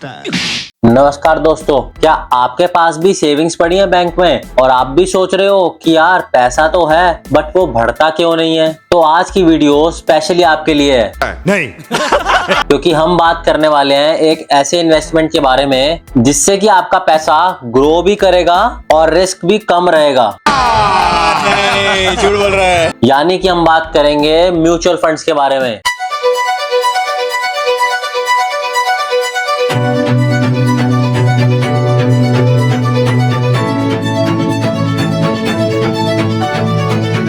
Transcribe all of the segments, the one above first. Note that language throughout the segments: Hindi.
नमस्कार दोस्तों, क्या आपके पास भी सेविंग्स पड़ी है बैंक में और आप भी सोच रहे हो कि यार पैसा तो है बट वो बढ़ता क्यों नहीं है? तो आज की वीडियो स्पेशली आपके लिए है। नहीं। क्योंकि हम बात करने वाले हैं एक ऐसे इन्वेस्टमेंट के बारे में जिससे कि आपका पैसा ग्रो भी करेगा और रिस्क भी कम रहेगा। नहीं, झूठ बोल रहा है। यानी कि हम बात करेंगे म्यूचुअल फंड्स के बारे में।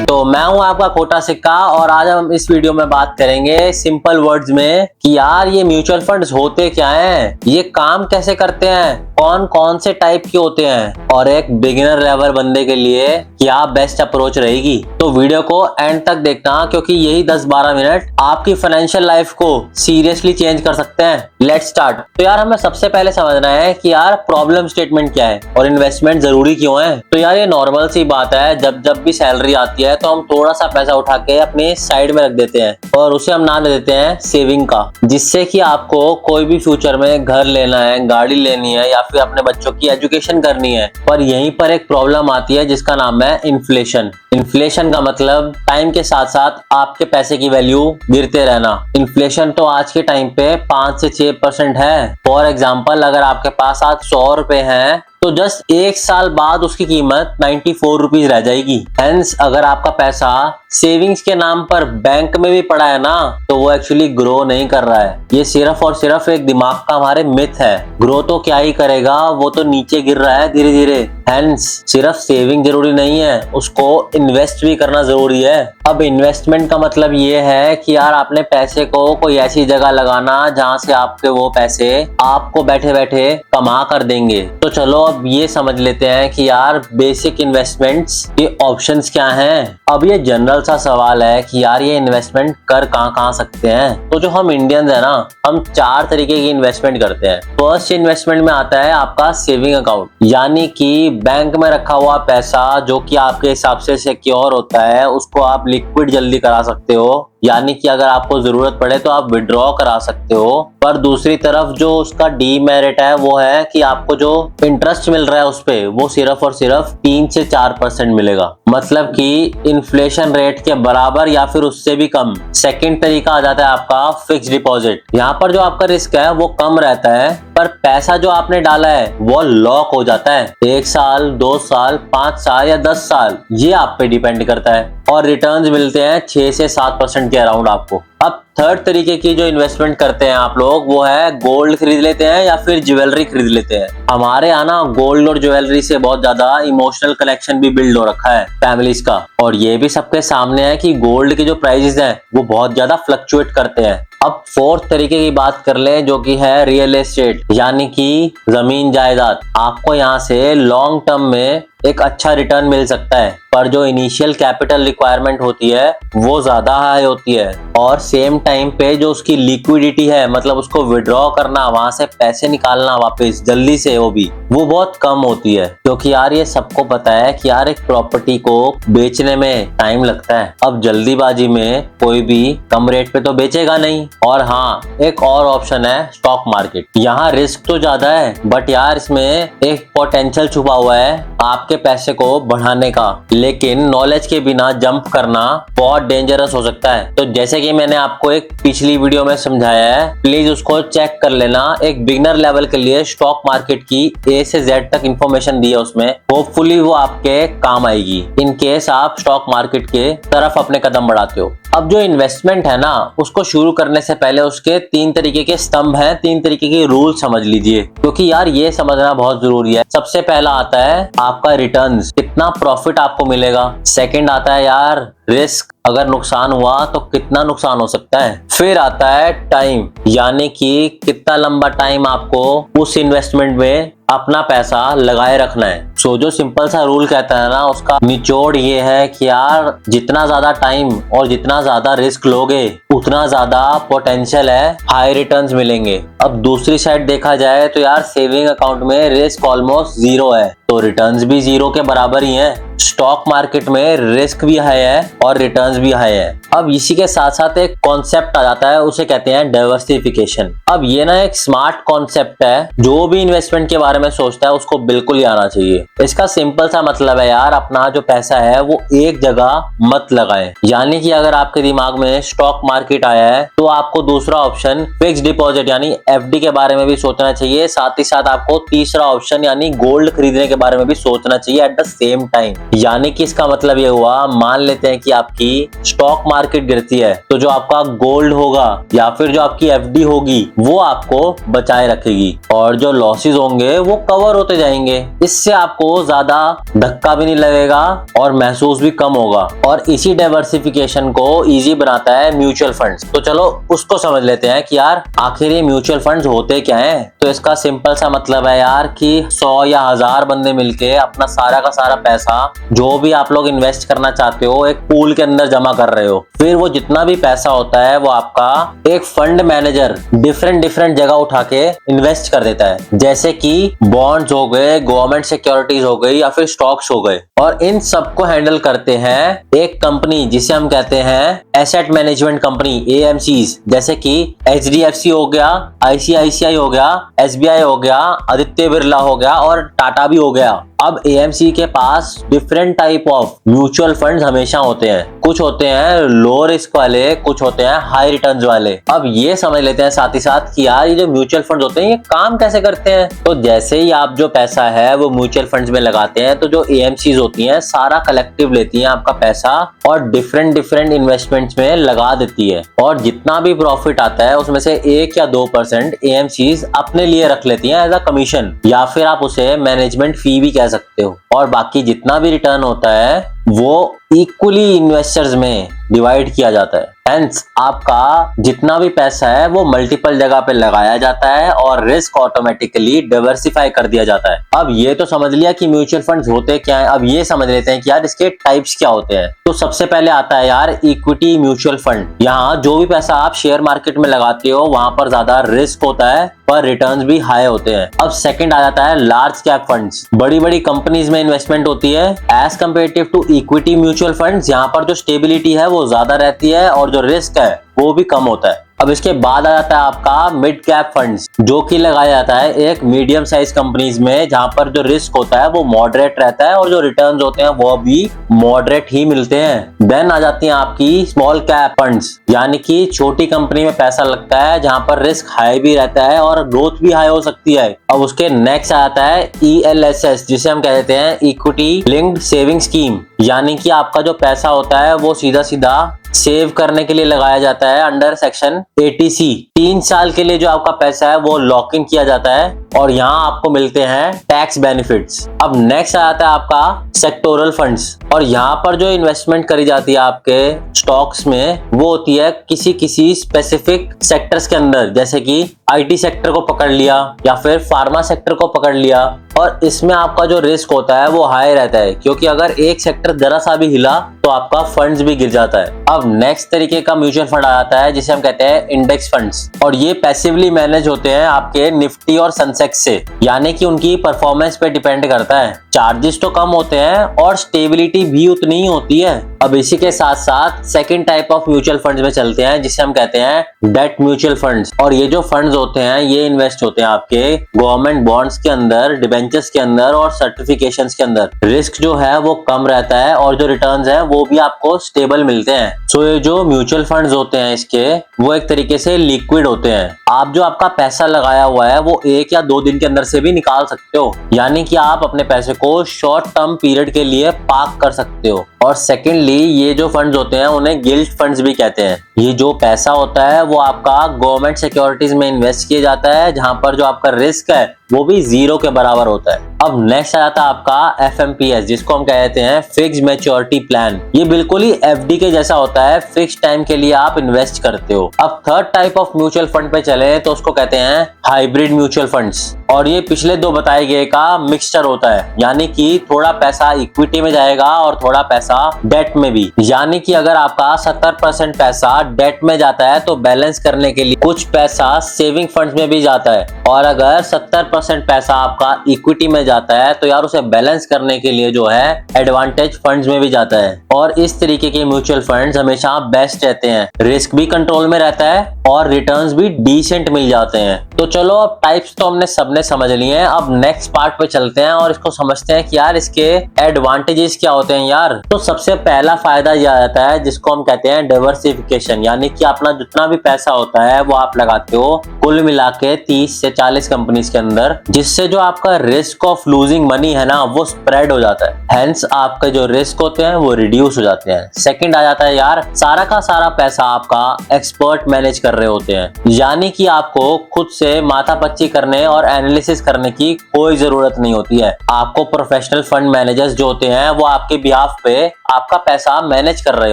तो मैं हूं आपका खोटा सिक्का और आज हम इस वीडियो में बात करेंगे सिंपल वर्ड्स में कि यार ये म्यूचुअल फंड्स होते क्या हैं, ये काम कैसे करते हैं, कौन कौन से टाइप के होते हैं और एक बिगिनर लेवल बंदे के लिए क्या बेस्ट अप्रोच रहेगी। तो वीडियो को एंड तक देखना क्योंकि यही 10-12 मिनट आपकी फाइनेंशियल लाइफ को सीरियसली चेंज कर सकते हैं। Let's start. तो यार हमें सबसे पहले समझना है कि यार प्रॉब्लम स्टेटमेंट क्या है और इन्वेस्टमेंट जरूरी क्यों है। तो यार ये नॉर्मल सी बात है, जब भी सैलरी आती है तो हम थोड़ा सा पैसा उठा के अपने साइड में रख देते हैं और उसे हम नाम दे देते हैं सेविंग का, जिससे कि आपको कोई भी फ्यूचर में घर लेना है, गाड़ी लेनी है या फिर अपने बच्चों की एजुकेशन करनी है। पर यहीं पर एक प्रॉब्लम आती है जिसका नाम है इन्फ्लेशन। इन्फ्लेशन का मतलब टाइम के साथ साथ आपके पैसे की वैल्यू गिरते रहना। इन्फ्लेशन तो आज के टाइम पे 5 से 6% है। फॉर एग्जाम्पल, अगर आपके पास आज 100 रुपए हैं तो जस्ट 1 साल बाद उसकी कीमत 94 रुपीज रह जाएगी। हेंस अगर आपका पैसा सेविंग्स के नाम पर बैंक में भी पड़ा है ना तो वो एक्चुअली ग्रो नहीं कर रहा है। ये सिर्फ और सिर्फ एक दिमाग का हमारे मिथ है। ग्रो तो क्या ही करेगा, वो तो नीचे गिर रहा है धीरे धीरे। हेंस सिर्फ सेविंग जरूरी नहीं है, उसको इन्वेस्ट भी करना जरूरी है। अब इन्वेस्टमेंट का मतलब ये है कि यार आपने पैसे को कोई ऐसी जगह लगाना जहां से आपके वो पैसे आपको बैठे बैठे कमा कर देंगे। तो चलो अब ये समझ लेते हैं कि यार बेसिक इन्वेस्टमेंट्स के ऑप्शंस क्या हैं। अब ये जनरल सा सवाल है कि यार ये इन्वेस्टमेंट कर कहाँ सकते हैं। तो जो हम इंडियंस है ना, हम 4 तरीके की इन्वेस्टमेंट करते हैं। फर्स्ट इन्वेस्टमेंट में आता है आपका सेविंग अकाउंट, यानी कि बैंक में रखा हुआ पैसा जो कि आपके हिसाब से सिक्योर होता है, उसको आप लिक्विड जल्दी करा सकते हो, यानी कि अगर आपको जरूरत पड़े तो आप विड्रॉ करा सकते हो। पर दूसरी तरफ जो उसका डीमेरिट है वो है कि आपको जो इंटरेस्ट मिल रहा है उस पे वो सिर्फ और सिर्फ 3 से 4% मिलेगा, मतलब कि इन्फ्लेशन रेट के बराबर या फिर उससे भी कम। सेकंड तरीका आ जाता है आपका फिक्स डिपॉजिट। यहाँ पर जो आपका रिस्क है वो कम रहता है पर पैसा जो आपने डाला है वो लॉक हो जाता है 1 साल, 2 साल, 5 साल या 10 साल, ये आप पे डिपेंड करता है और रिटर्न्स मिलते हैं 6 से 7% के अराउंड आपको। अब थर्ड तरीके की जो इन्वेस्टमेंट करते हैं आप लोग वो है गोल्ड खरीद लेते हैं या फिर ज्वेलरी खरीद लेते हैं। हमारे यहाँ ना गोल्ड और ज्वेलरी से बहुत ज्यादा इमोशनल कनेक्शन भी बिल्ड हो रखा है फैमिलीज का, और ये भी सबके सामने है कि गोल्ड के जो प्राइसेस हैं वो बहुत ज्यादा फ्लक्चुएट करते हैं। अब फोर्थ तरीके की बात कर लें जो कि है रियल एस्टेट, यानी कि जमीन जायदाद। आपको यहाँ से लॉन्ग टर्म में एक अच्छा रिटर्न मिल सकता है पर जो इनिशियल कैपिटल रिक्वायरमेंट होती है वो ज्यादा हाई होती है और सेम टाइम पे जो उसकी लिक्विडिटी है, मतलब उसको विड्रॉ करना, वहां से पैसे निकालना वापस जल्दी से, वो बहुत कम होती है। क्योंकि यार ये सबको पता है कि यार एक प्रॉपर्टी को बेचने में टाइम लगता है। अब जल्दीबाजी में कोई भी कम रेट पे तो बेचेगा नहीं। और हाँ, एक और ऑप्शन है स्टॉक मार्केट। यहाँ रिस्क तो ज्यादा है बट यार इसमें एक पोटेंशियल छुपा हुआ है आपके पैसे को बढ़ाने का, लेकिन नॉलेज के बिना जंप करना बहुत डेंजरस हो सकता है। तो जैसे कि मैंने आपको एक पिछली वीडियो में समझाया है, प्लीज उसको चेक कर लेना। एक बिगिनर लेवल के लिए स्टॉक मार्केट की A से Z तक इंफॉर्मेशन दी है उसमें, होपफुली वो आपके काम आएगी इन केस आप स्टॉक मार्केट के तरफ अपने कदम बढ़ाते हो। अब जो इन्वेस्टमेंट है ना, उसको शुरू करने से पहले उसके 3 तरीके के स्तंभ हैं, 3 तरीके के रूल समझ लीजिए, क्योंकि यार ये समझना बहुत जरूरी है। सबसे पहला आता है आपका रिटर्न्स, कितना प्रॉफिट आपको मिलेगा। सेकंड आता है यार रिस्क, अगर नुकसान हुआ तो कितना नुकसान हो सकता है। फिर आता है टाइम, यानी कि कितना लंबा टाइम आपको उस इन्वेस्टमेंट में अपना पैसा लगाए रखना है। सो जो सिंपल सा रूल कहता है ना, उसका निचोड़ ये है कि यार जितना ज्यादा टाइम और जितना ज्यादा रिस्क लोगे उतना ज्यादा पोटेंशियल है हाई रिटर्न्स मिलेंगे। अब दूसरी साइड देखा जाए तो यार सेविंग अकाउंट में रिस्क ऑलमोस्ट 0 है तो रिटर्न्स भी 0 के बराबर ही हैं। स्टॉक मार्केट में रिस्क भी हाई है और रिटर्न्स भी हाई है। अब इसी के साथ साथ एक कॉन्सेप्ट आ जाता है, उसे कहते हैं डाइवर्सिफिकेशन। अब ये ना एक स्मार्ट कॉन्सेप्ट है, जो भी इन्वेस्टमेंट के बारे में सोचता है उसको बिल्कुल ही आना चाहिए। इसका सिंपल सा मतलब है यार, अपना जो पैसा है वो एक जगह मत लगाएं। यानी कि अगर आपके दिमाग में स्टॉक मार्केट आया है तो आपको दूसरा ऑप्शन फिक्स डिपॉजिट यानी एफडी के बारे में भी सोचना चाहिए। साथ ही साथ आपको तीसरा ऑप्शन यानी गोल्ड खरीदने के बारे में भी सोचना चाहिए एट द सेम टाइम। यानी कि इसका मतलब ये हुआ, मान लेते हैं कि आपकी स्टॉक मार्केट गिरती है तो जो आपका गोल्ड होगा या फिर जो आपकी एफडी होगी वो आपको बचाए रखेगी और जो लॉसेस होंगे वो कवर होते जाएंगे। इससे आपको ज्यादा धक्का भी नहीं लगेगा और महसूस भी कम होगा। और इसी डाइवर्सिफिकेशन को इजी बनाता है म्यूचुअल फंड्स। तो चलो उसको समझ लेते हैं कि यार आखिर ये म्यूचुअल फंड्स होते क्या हैं। तो इसका सिंपल सा मतलब है यार कि 100 या 1000 बंदे मिलके अपना सारा का सारा पैसा जो भी आप लोग इन्वेस्ट करना चाहते हो एक पूल के अंदर जमा कर रहे हो। फिर वो जितना भी पैसा होता है वो आपका एक फंड मैनेजर डिफरेंट जगह उठा के इन्वेस्ट कर देता है, जैसे कि बॉन्ड्स हो गए, गवर्नमेंट सिक्योरिटीज हो गई या फिर स्टॉक्स हो गए। और इन सबको हैंडल करते हैं एक कंपनी जिसे हम कहते हैं एसेट मैनेजमेंट कंपनी, एएमसीज, जैसे कि एचडीएफसी हो गया, आईसीआईसीआई हो गया, एसबीआई हो गया, आदित्य बिरला हो गया और टाटा भी हो गया। अब एएमसी के पास different type of mutual funds हमेशा होते हैं। कुछ होते हैं लो रिस्क वाले, कुछ होते हैं हाई रिटर्न्स वाले। अब ये समझ लेते हैं साथ ही साथ कि यार ये जो म्यूचुअल फंड्स होते हैं ये काम कैसे करते हैं। तो जैसे ही आप जो पैसा है वो म्यूचुअल फंड्स में लगाते हैं तो जो एएमसीज होती हैं सारा कलेक्टिव लेती हैं आपका पैसा और डिफरेंट इन्वेस्टमेंट्स में लगा देती है। और जितना भी प्रॉफिट आता है उसमें से 1 या 2% एएमसीज अपने लिए रख लेती हैं एज अ कमीशन, या फिर आप उसे मैनेजमेंट फी भी कह सकते हो। और बाकी जितना भी रिटर्न होता है वो इक्वली इन्वेस्टर्स में डिवाइड किया जाता है। हेंस आपका जितना भी पैसा है वो मल्टीपल जगह पे लगाया जाता है और रिस्क ऑटोमेटिकली डाइवर्सिफाई कर दिया जाता है। अब ये तो समझ लिया कि म्यूचुअल फंड्स होते क्या हैं। अब ये समझ लेते हैं कि यार इसके टाइप्स क्या होते हैं। तो सबसे पहले आता है यार इक्विटी म्यूचुअल फंड। यहाँ जो भी पैसा आप शेयर मार्केट में लगाते हो वहां पर ज्यादा रिस्क होता है पर रिटर्न्स भी हाई होते हैं। अब सेकंड आ जाता है लार्ज कैप फंड्स। बड़ी बड़ी कंपनीज में इन्वेस्टमेंट होती है as comparative to equity mutual funds. यहाँ पर जो स्टेबिलिटी है वो ज्यादा रहती है और जो रिस्क है वो भी कम होता है। अब इसके बाद आ जाता है आपका मिड कैप फंड्स, जो कि लगाया जाता है एक मीडियम साइज कंपनीज में, जहां पर जो रिस्क होता है वो मॉडरेट रहता है और जो रिटर्न्स होते हैं वो भी मॉडरेट ही मिलते हैं। देन आ जाती हैं आपकी स्मॉल कैप फंड्स, यानी कि छोटी कंपनी में पैसा लगता है जहां पर रिस्क हाई भी रहता है और ग्रोथ भी हाई हो सकती है। अब उसके नेक्स्ट आ जाता है ELSS, जिसे हम कहते हैं इक्विटी लिंक्ड सेविंग स्कीम, यानी कि आपका जो पैसा होता है वो सीधा सीधा सेव करने के लिए लगाया जाता है अंडर सेक्शन 80C। 3 साल के लिए जो आपका पैसा है वो लॉक इन किया जाता है और यहाँ आपको मिलते हैं टैक्स बेनिफिट्स। अब नेक्स्ट आ जाता है आपका सेक्टोरल फंड्स, और यहाँ पर जो इन्वेस्टमेंट करी जाती है आपके स्टॉक्स में वो होती है किसी स्पेसिफिक सेक्टर्स के अंदर, जैसे कि IT सेक्टर को पकड़ लिया या फिर फार्मा सेक्टर को पकड़ लिया। और इसमें आपका जो रिस्क होता है वो हाई रहता है, क्योंकि अगर एक सेक्टर जरा सा भी हिला तो आपका फंड्स भी गिर जाता है। अब नेक्स्ट तरीके का म्यूचुअल फंड आ जाता है जिसे हम कहते हैं इंडेक्स फंड्स, और ये पैसिवली मैनेज होते हैं आपके निफ्टी और सेंसेक्स से, यानी कि उनकी परफॉर्मेंस पे डिपेंड करता है। चार्जेस तो कम होते हैं और स्टेबिलिटी भी उतनी ही होती है। अब इसी के साथ साथ second type of mutual funds में चलते हैं जिसे हम कहते हैं डेट म्यूचुअल फंड्स। और ये जो फंड्स होते हैं ये इन्वेस्ट होते हैं आपके गवर्नमेंट बॉन्ड्स के अंदर, डिबेंचर्स के अंदर और सर्टिफिकेशंस के अंदर। रिस्क जो है वो कम रहता है और जो रिटर्न्स है वो भी आपको स्टेबल मिलते हैं। सो ये जो म्यूचुअल फंड्स होते हैं इसके वो एक तरीके से लिक्विड होते हैं। आप जो आपका पैसा लगाया हुआ है वो 1 या 2 दिन के अंदर से भी निकाल सकते हो, यानी कि आप अपने पैसे को शॉर्ट टर्म पीरियड के लिए पार्क कर सकते हो। और सेकेंडली ये जो फंड्स होते हैं उन्हें गिल्ट फंड्स भी कहते हैं। ये जो पैसा होता है वो आपका गवर्नमेंट सिक्योरिटीज में इन्वेस्ट किया जाता है, जहां पर जो आपका रिस्क है वो भी 0 के बराबर होता है। अब नेक्स्ट आ जाता है आपका FMPS, जिसको हम कहते हैं फिक्स्ड मैच्योरिटी प्लान। ये बिल्कुल ही FD के जैसा होता है, फिक्स टाइम के लिए आप इन्वेस्ट करते हो। अब third type of mutual fund पे चले तो उसको कहते हैं हाइब्रिड म्यूचुअल फंड्स। और ये पिछले दो बताए गए का मिक्सचर होता है, यानी कि थोड़ा पैसा इक्विटी में जाएगा और थोड़ा पैसा डेट में भी। यानी कि अगर आपका 70% पैसा डेट में जाता है तो बैलेंस करने के लिए कुछ पैसा सेविंग फंड्स में भी जाता है, और अगर 70% पैसा आपका इक्विटी में जाता है तो यार उसे बैलेंस करने के लिए जो है एडवांटेज फंड्स में भी जाता है। और इस तरीके के म्यूचुअल फंड्स हमेशा बेस्ट रहते हैं, रिस्क भी कंट्रोल में रहता है और रिटर्न्स भी डिसेंट मिल जाते हैं। तो चलो अब टाइप्स तो हमने सबने समझ लिए हैं, अब नेक्स्ट पार्ट पे चलते हैं और इसको समझते हैं कि यार इसके एडवांटेजेस क्या होते हैं यार। तो सबसे पहला फायदा यह आ जाता है जिसको हम कहते हैं डाइवर्सिफिकेशन, यानी कि अपना जितना भी पैसा होता है वो आप लगाते हो कुल मिला के 30 से 40 कंपनीज के अंदर, जिससे जो आपका रिस्क ऑफ लूजिंग मनी है ना वो स्प्रेड हो जाता है, हेंस आपके जो रिस्क होते हैं वो रिड्यूस हो जाते हैं। सेकंड आ जाता है यार सारा का सारा पैसा आपका एक्सपर्ट मैनेज कर रहे होते हैं, यानी कि आपको खुद से माथापच्ची करने और एनालिसिस करने की कोई जरूरत नहीं होती है। आपको प्रोफेशनल फंड मैनेजर्स जो होते हैं वो आपके बिहाफ पे आपका पैसा मैनेज कर रहे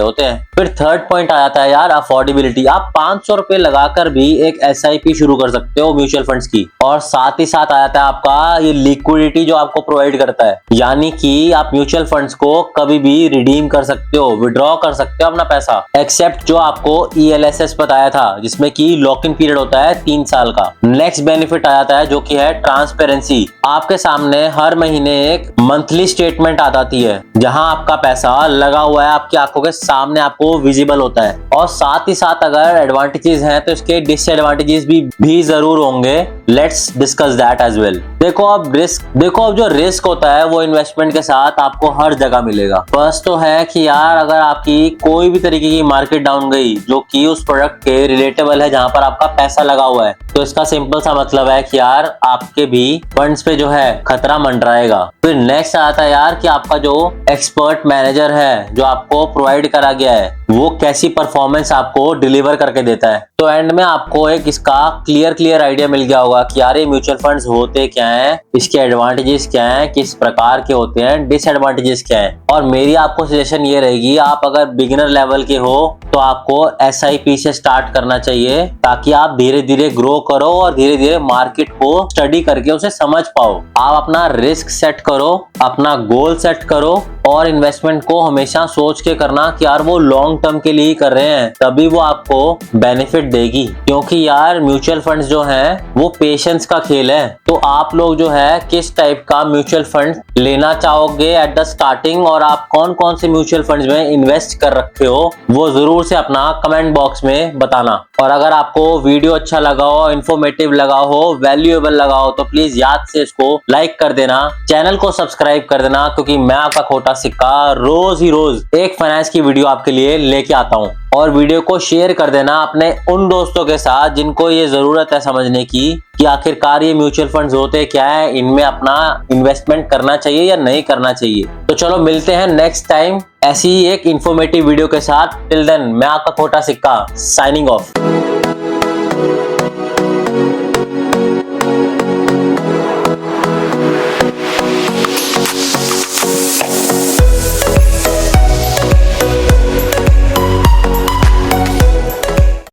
होते हैं। फिर थर्ड पॉइंट आ जाता है यार अफोर्डेबिलिटी। आप 500 रुपए लगाकर भी एक SIP शुरू कर सकते हो म्यूचुअल फंड्स की, और साथ ही साथ आ जाता है आपका ये लिक्विडिटी जो आपको प्रोवाइड करता है, यानी कि आप म्यूचुअल फंड्स को कभी भी रिडीम कर सकते हो, विड्रॉ कर सकते हो अपना पैसा, एक्सेप्ट जो आपको ELSS बताया था जिसमें कि लॉक इन पीरियड होता है 3 साल का। नेक्स्ट बेनिफिट आ जाता है जो कि है ट्रांसपेरेंसी। आपके सामने हर महीने एक मंथली स्टेटमेंट आ जाती है जहां आपका पैसा लगा हुआ है आपकी आंखों के सामने आपको विजिबल होता है। और साथ ही साथ अगर एडवांटेजेस हैं तो इसके डिसएडवांटेजेस भी जरूर होंगे, let's discuss that as well. देखो अब जो रिस्क होता है वो इन्वेस्टमेंट के साथ आपको हर जगह मिलेगा। फर्स्ट तो है कि यार अगर आपकी कोई भी तरीके की मार्केट डाउन गई जो कि उस प्रोडक्ट के रिलेटेबल है जहां पर आपका पैसा लगा हुआ है, तो इसका सिंपल सा मतलब है कि यार आपके भी फंड्स पे जो है खतरा मंडराएगा। फिर नेक्स्ट आता है यार कि आपका जो एक्सपर्ट मैनेजर है जो आपको प्रोवाइड करा गया है वो कैसी परफॉर्मेंस आपको डिलीवर करके देता है। तो एंड में आपको एक इसका क्लियर आइडिया मिल गया होगा कि यार ये म्यूचुअल फंड्स होते क्या हैं, इसके एडवांटेजेस क्या हैं, किस प्रकार के होते हैं, डिसएडवांटेजेस क्या हैं। और मेरी आपको सजेशन ये रहेगी, आप अगर बिगिनर लेवल के हो तो आपको SIP से स्टार्ट करना चाहिए ताकि आप धीरे धीरे ग्रो करो और धीरे धीरे मार्केट को स्टडी करके उसे समझ पाओ। आप अपना रिस्क सेट करो, अपना गोल सेट करो और इन्वेस्टमेंट को हमेशा सोच के करना कि यार वो लॉन्ग टर्म के लिए कर रहे हैं, तभी वो आपको बेनिफिट देगी। क्योंकि यार म्यूचुअल फंड्स जो हैं वो पेशेंस का खेल है। तो आप लोग जो है किस टाइप का म्यूचुअल फंड लेना चाहोगे एट द स्टार्टिंग, और आप कौन कौन से म्यूचुअल फंड्स में इन्वेस्ट कर रखे हो वो जरूर से अपना कमेंट बॉक्स में बताना। और अगर आपको वीडियो अच्छा लगा हो, इंफॉर्मेटिव लगा हो, वैल्यूएबल लगा हो तो प्लीज याद से इसको लाइक कर देना, चैनल को सब्सक्राइब कर देना, क्योंकि मैं आपका खोटा सिक्का रोज ही रोज एक फाइनेंस की वीडियो आपके लिए लेके आता हूँ। और वीडियो को शेयर कर देना अपने उन दोस्तों के साथ जिनको ये जरूरत है समझने की कि आखिरकार ये म्यूचुअल फंड्स होते क्या है, इनमें अपना इन्वेस्टमेंट करना चाहिए या नहीं करना चाहिए। तो चलो मिलते हैं नेक्स्ट टाइम ऐसी ही एक इंफॉर्मेटिव वीडियो के साथ। टिल देन मैं आपका खोटा सिक्का साइनिंग ऑफ।